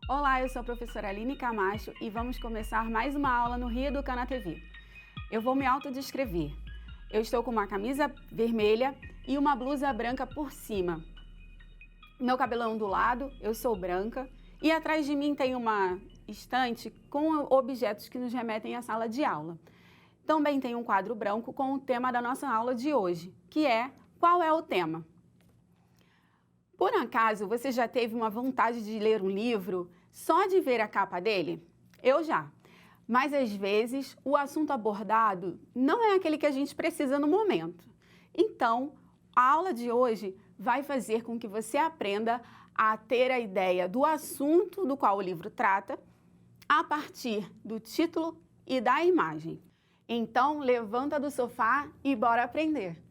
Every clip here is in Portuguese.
Olá, eu sou a professora Aline Camacho e vamos começar mais uma aula no Reeduca na TV. Eu vou me autodescrever. Eu estou com uma camisa vermelha e uma blusa branca por cima. Meu cabelo é ondulado, eu sou branca e atrás de mim tem uma estante com objetos que nos remetem à sala de aula. Também tem um quadro branco com o tema da nossa aula de hoje, que é Qual é o tema? Por acaso, você já teve uma vontade de ler um livro só de ver a capa dele? Eu já. Mas às vezes o assunto abordado não é aquele que a gente precisa no momento. Então, a aula de hoje vai fazer com que você aprenda a ter a ideia do assunto do qual o livro trata a partir do título e da imagem. Então, levanta do sofá e bora aprender!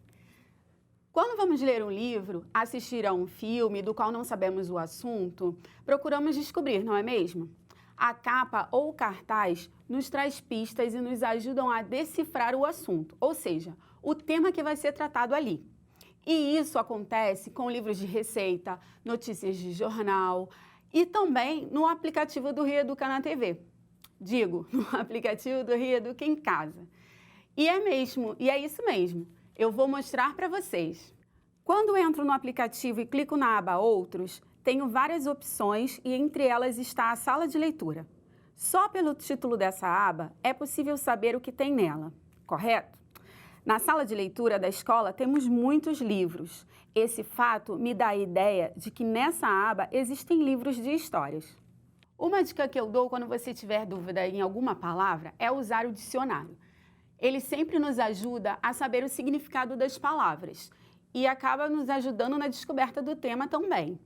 Quando vamos ler um livro, assistir a um filme do qual não sabemos o assunto, procuramos descobrir, não é mesmo? A capa ou o cartaz nos traz pistas e nos ajudam a decifrar o assunto, ou seja, o tema que vai ser tratado ali. E isso acontece com livros de receita, notícias de jornal e também no aplicativo do Reeduca na TV. Digo, no aplicativo do Reeduca em casa. E é isso mesmo. Eu vou mostrar para vocês. Quando entro no aplicativo e clico na aba Outros, tenho várias opções e entre elas está a sala de leitura. Só pelo título dessa aba é possível saber o que tem nela, correto? Na sala de leitura da escola temos muitos livros. Esse fato me dá a ideia de que nessa aba existem livros de histórias. Uma dica que eu dou quando você tiver dúvida em alguma palavra é usar o dicionário. Ele sempre nos ajuda a saber o significado das palavras e acaba nos ajudando na descoberta do tema também.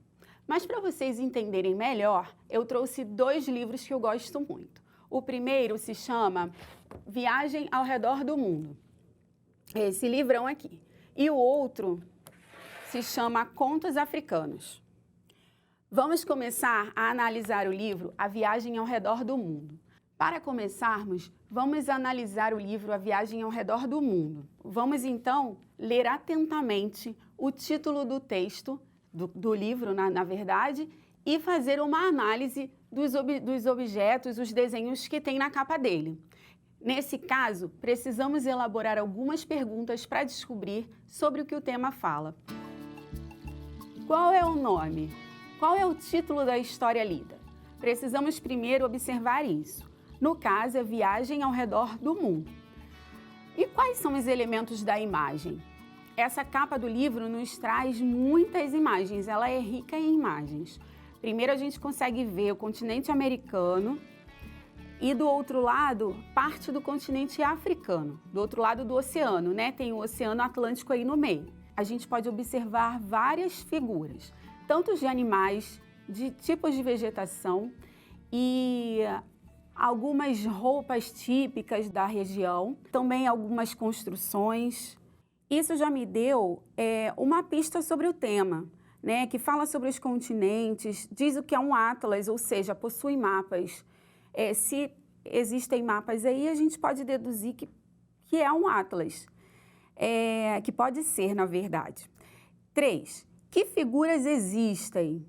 Mas para vocês entenderem melhor, eu trouxe dois livros que eu gosto muito. O primeiro se chama Viagem ao Redor do Mundo, esse livrão aqui. E o outro se chama Contos Africanos. Vamos começar a analisar o livro A Viagem ao Redor do Mundo. Para começarmos, vamos analisar o livro A Viagem ao Redor do Mundo. Vamos então ler atentamente o título do texto, do livro, na verdade, e fazer uma análise dos objetos, os desenhos que tem na capa dele. Nesse caso, precisamos elaborar algumas perguntas para descobrir sobre o que o tema fala. Qual é o nome? Qual é o título da história lida? Precisamos primeiro observar isso. No caso, é Viagem ao Redor do Mundo. E quais são os elementos da imagem? Essa capa do livro nos traz muitas imagens, ela é rica em imagens. Primeiro a gente consegue ver o continente americano e do outro lado, parte do continente africano, do outro lado do oceano, né? Tem o Oceano Atlântico aí no meio. A gente pode observar várias figuras, tanto de animais, de tipos de vegetação e algumas roupas típicas da região, também algumas construções. Isso já me deu uma pista sobre o tema, né, que fala sobre os continentes, diz o que é um atlas, ou seja, possui mapas. Se existem mapas aí, a gente pode deduzir que é um atlas, que pode ser, na verdade. 3. Que figuras existem?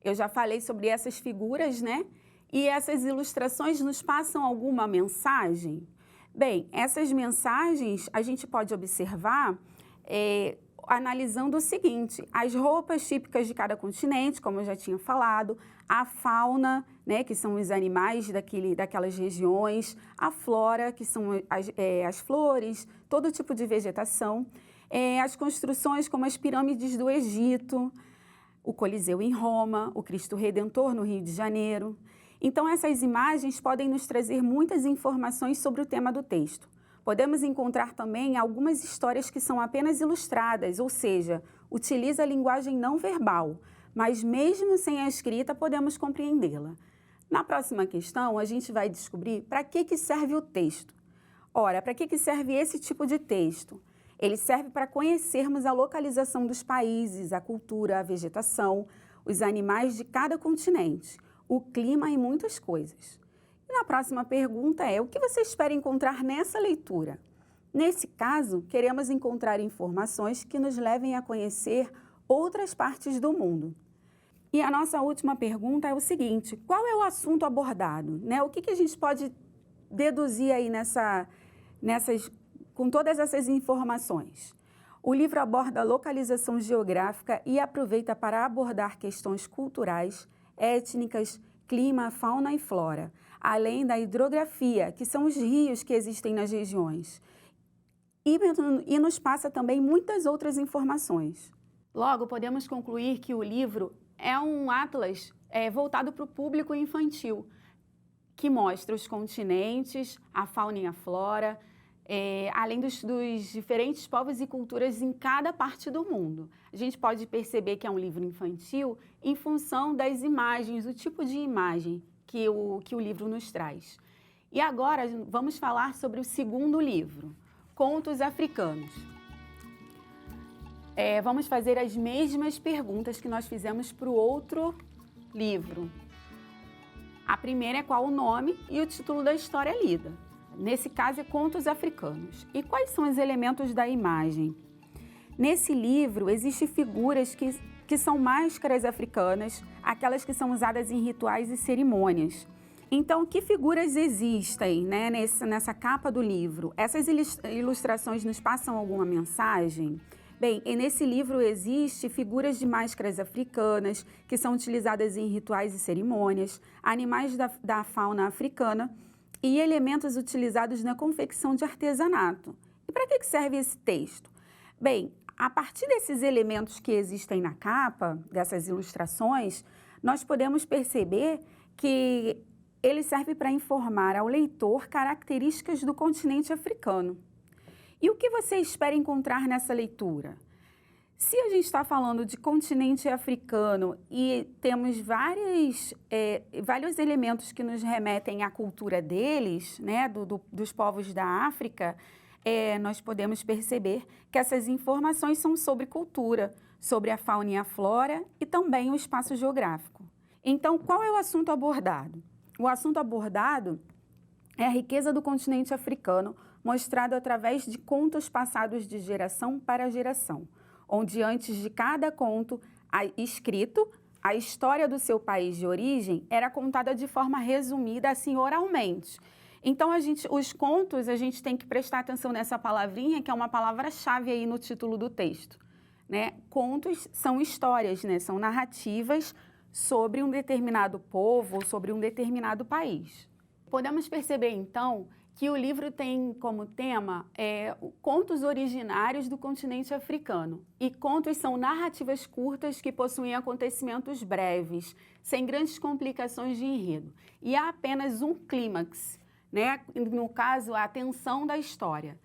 Eu já falei sobre essas figuras, né? E essas ilustrações nos passam alguma mensagem? Bem, essas mensagens a gente pode observar analisando o seguinte: as roupas típicas de cada continente, como eu já tinha falado, a fauna, né, que são os animais daquelas regiões, a flora, que são as flores, todo tipo de vegetação, as construções como as pirâmides do Egito, o Coliseu em Roma, o Cristo Redentor no Rio de Janeiro. Então, essas imagens podem nos trazer muitas informações sobre o tema do texto. Podemos encontrar também algumas histórias que são apenas ilustradas, ou seja, utiliza a linguagem não verbal, mas mesmo sem a escrita podemos compreendê-la. Na próxima questão, a gente vai descobrir para que serve o texto. Ora, para que serve esse tipo de texto? Ele serve para conhecermos a localização dos países, a cultura, a vegetação, os animais de cada continente, o clima e muitas coisas. E na próxima pergunta o que você espera encontrar nessa leitura? Nesse caso, queremos encontrar informações que nos levem a conhecer outras partes do mundo. E a nossa última pergunta é o seguinte: qual é o assunto abordado, né? O que a gente pode deduzir aí com todas essas informações? O livro aborda a localização geográfica e aproveita para abordar questões culturais, étnicas, clima, fauna e flora, além da hidrografia, que são os rios que existem nas regiões. E nos passa também muitas outras informações. Logo, podemos concluir que o livro é um atlas voltado para o público infantil, que mostra os continentes, a fauna e a flora, além dos diferentes povos e culturas em cada parte do mundo. A gente pode perceber que é um livro infantil em função das imagens, o tipo de imagem que o livro nos traz. E agora vamos falar sobre o segundo livro, Contos Africanos. Vamos fazer as mesmas perguntas que nós fizemos para o outro livro. A primeira é qual o nome e o título da história lida. Nesse caso é Contos Africanos. E quais são os elementos da imagem? Nesse livro existem figuras que são máscaras africanas, aquelas que são usadas em rituais e cerimônias. Então, que figuras existem, né, nessa capa do livro? Essas ilustrações nos passam alguma mensagem? Bem, nesse livro existem figuras de máscaras africanas que são utilizadas em rituais e cerimônias, animais da fauna africana e elementos utilizados na confecção de artesanato. E para que serve esse texto? Bem, a partir desses elementos que existem na capa, dessas ilustrações, nós podemos perceber que ele serve para informar ao leitor características do continente africano. E o que você espera encontrar nessa leitura? Se a gente está falando de continente africano e temos vários elementos que nos remetem à cultura deles, né, dos povos da África, nós podemos perceber que essas informações são sobre cultura, sobre a fauna e a flora e também o espaço geográfico. Então, qual é o assunto abordado? O assunto abordado é a riqueza do continente africano, mostrado através de contos passados de geração para geração, onde antes de cada conto escrito, a história do seu país de origem era contada de forma resumida, assim, oralmente. Então, os contos, a gente tem que prestar atenção nessa palavrinha, que é uma palavra-chave aí no título do texto, né? Contos são histórias, né? São narrativas sobre um determinado povo, sobre um determinado país. Podemos perceber, então, que o livro tem como tema contos originários do continente africano. E contos são narrativas curtas que possuem acontecimentos breves, sem grandes complicações de enredo. E há apenas um clímax, né? No caso, a tensão da história.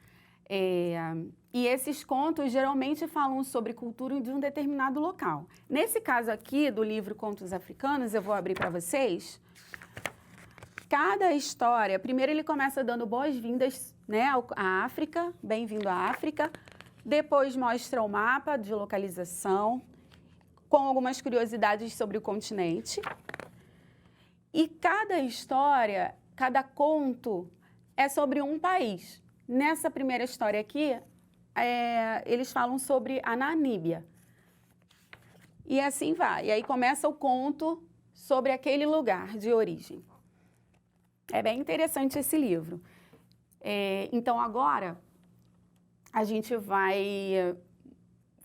E esses contos geralmente falam sobre cultura de um determinado local. Nesse caso aqui, do livro Contos Africanos, eu vou abrir para vocês. Cada história, primeiro ele começa dando boas-vindas, né, à África, bem-vindo à África. Depois mostra o mapa de localização, com algumas curiosidades sobre o continente. E cada história, cada conto é sobre um país. Nessa primeira história aqui, eles falam sobre a Namíbia. E assim vai. E aí começa o conto sobre aquele lugar de origem. É bem interessante esse livro. Então, agora, a gente vai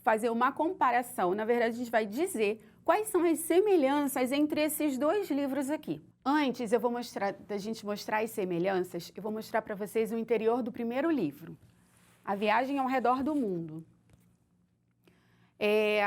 fazer uma comparação. Na verdade, a gente vai dizer quais são as semelhanças entre esses dois livros aqui. Antes, da gente mostrar as semelhanças, eu vou mostrar para vocês o interior do primeiro livro, A Viagem ao Redor do Mundo.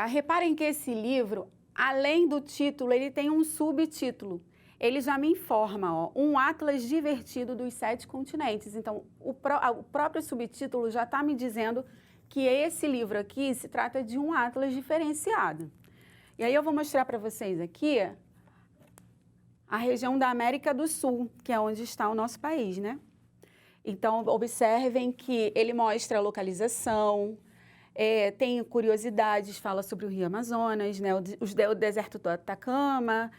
Reparem que esse livro, além do título, ele tem um subtítulo. Ele já me informa, um atlas divertido dos 7 continentes. Então, o próprio subtítulo já está me dizendo que esse livro aqui se trata de um atlas diferenciado. E aí eu vou mostrar para vocês aqui a região da América do Sul, que é onde está o nosso país, né? Então, observem que ele mostra a localização, tem curiosidades, fala sobre o Rio Amazonas, né, o deserto do Atacama,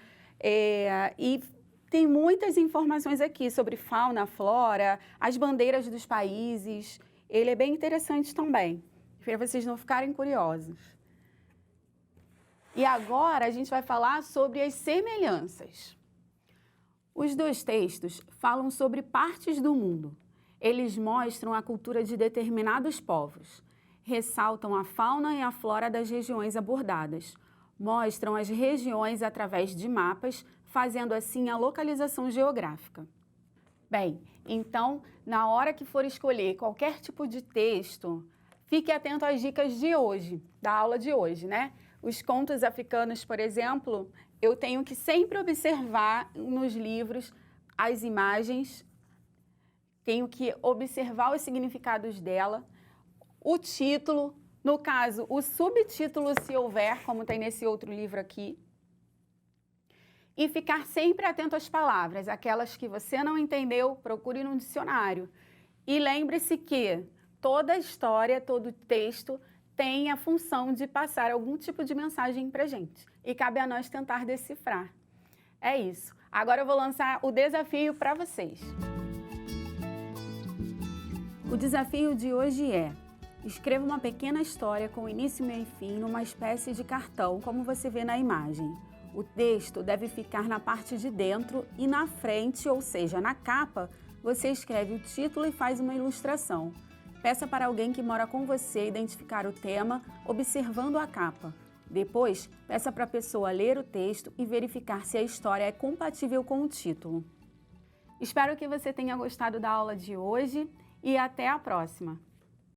e tem muitas informações aqui sobre fauna, flora, as bandeiras dos países. Ele é bem interessante também, para vocês não ficarem curiosos. E agora a gente vai falar sobre as semelhanças. Os dois textos falam sobre partes do mundo. Eles mostram a cultura de determinados povos, ressaltam a fauna e a flora das regiões abordadas, mostram as regiões através de mapas, fazendo assim a localização geográfica. Bem, então, na hora que for escolher qualquer tipo de texto, fique atento às dicas de hoje, da aula de hoje, né? Os contos africanos, por exemplo, eu tenho que sempre observar nos livros as imagens, tenho que observar os significados dela, o título, no caso, o subtítulo, se houver, como tem nesse outro livro aqui, e ficar sempre atento às palavras, aquelas que você não entendeu, procure no dicionário. E lembre-se que toda história, todo texto tem a função de passar algum tipo de mensagem para a gente. E cabe a nós tentar decifrar. É isso. Agora eu vou lançar o desafio para vocês. O desafio de hoje é: escreva uma pequena história com início, meio e fim numa espécie de cartão, como você vê na imagem. O texto deve ficar na parte de dentro e na frente, ou seja, na capa, você escreve o título e faz uma ilustração. Peça para alguém que mora com você identificar o tema, observando a capa. Depois, peça para a pessoa ler o texto e verificar se a história é compatível com o título. Espero que você tenha gostado da aula de hoje e até a próxima!